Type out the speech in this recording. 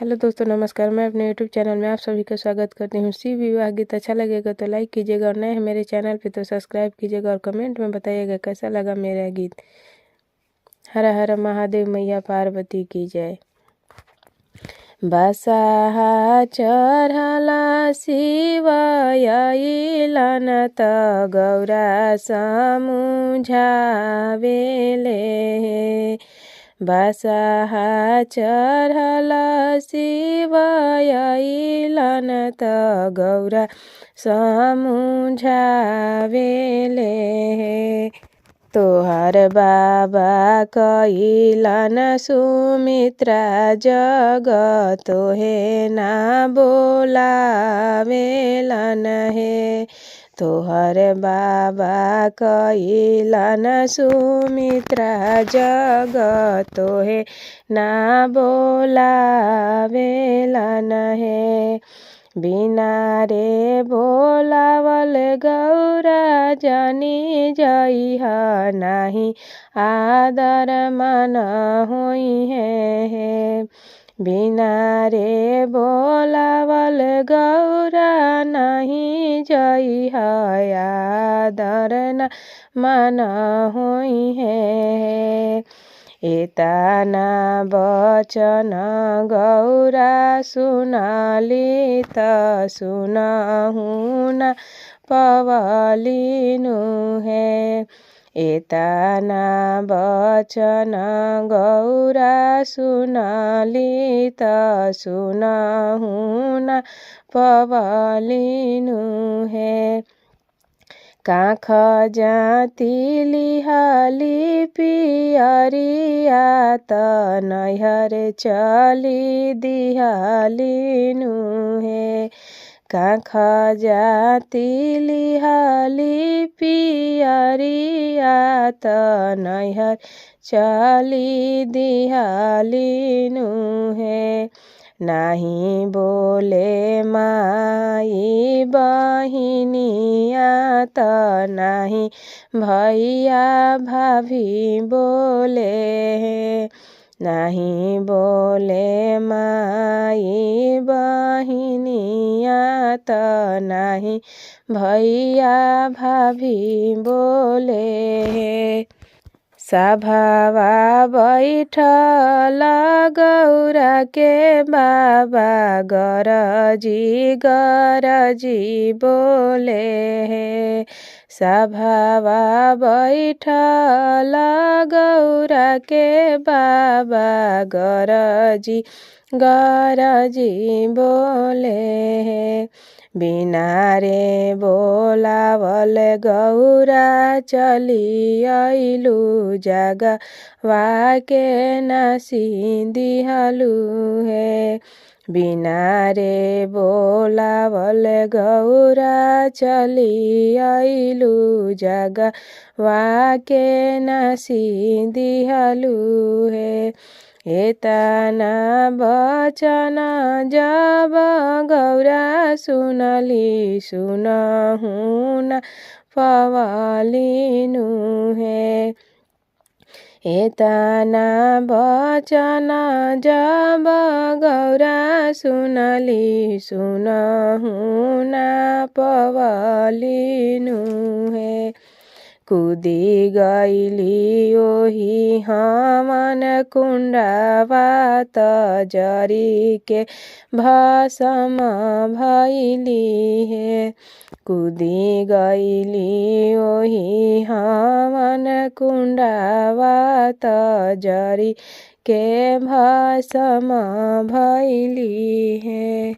Hello दोस्तों, नमस्कार। मैं अपने यूट्यूब चैनल में आप सभी का स्वागत करती हूँ। सी विवाह गीत अच्छा लगेगा तो लाइक कीजिएगा और नए हैं मेरे चैनल पे तो सब्सक्राइब कीजिएगा और कमेंट में बताइएगा कैसा लगा मेरा गीत। हर हर महादेव, मैया पार्वती की जय। बसाहा चढ़ला शिव आइलन त गौरा समुझावेले। बसाहा चढ़ला शिव आइलन त गौरा समुझावेले। तोहर बाबा कइलन सुमित्रा जग तोहे ना बोलावेलन हे। तोहर बाबा कइलन सुमित्रा जग तोहे ना बोलावेलन हे। बिना रे बोलावल गौरा जानी जइह नाही आदर मन होई है। बिना रे बोलावल गौरा नहीं जइह आदर न मन होई है। एतना बचन गौरा सुनाली त सुनहु न पवलिनु है। एतना बचन गौरा सुनाली त सुनहु न पवलिनु है। काख जाति लिहाली पियरिया त नैहर चली दिहालिनु है। काख जाति लिहाली पियरिया त नैहर चली दिहालिनु है। नाही बोले माई बहिनिया त नाही भैया भाभी बोले। नाही बोले माई बहिनिया त नाही भैया भाभी बोले। सभावा बैठल गौरा के बाबा गरजी गरजी बोले हे। सभावा बैठल गौरा के बाबा गरजी गरजी बोले हे। बिना रे बोलावल गौरा चली आइलु जगवा के नासी दिहलु है। बिना रे बोलावल गौरा चली आइलु जगवा के नासी दिहलु है। एतना बचन जब गौरा सुनली सुनहु न पवलिनु है। एतना बचन जब गौरा सुनली सुनहु न पवलिनु है। कूदी गइली ओही हमन कुण्डवा त जरी के भस्म भइली है। कूदी गइली ओही हमन कुण्डवा त जरी के भस्म भइली है।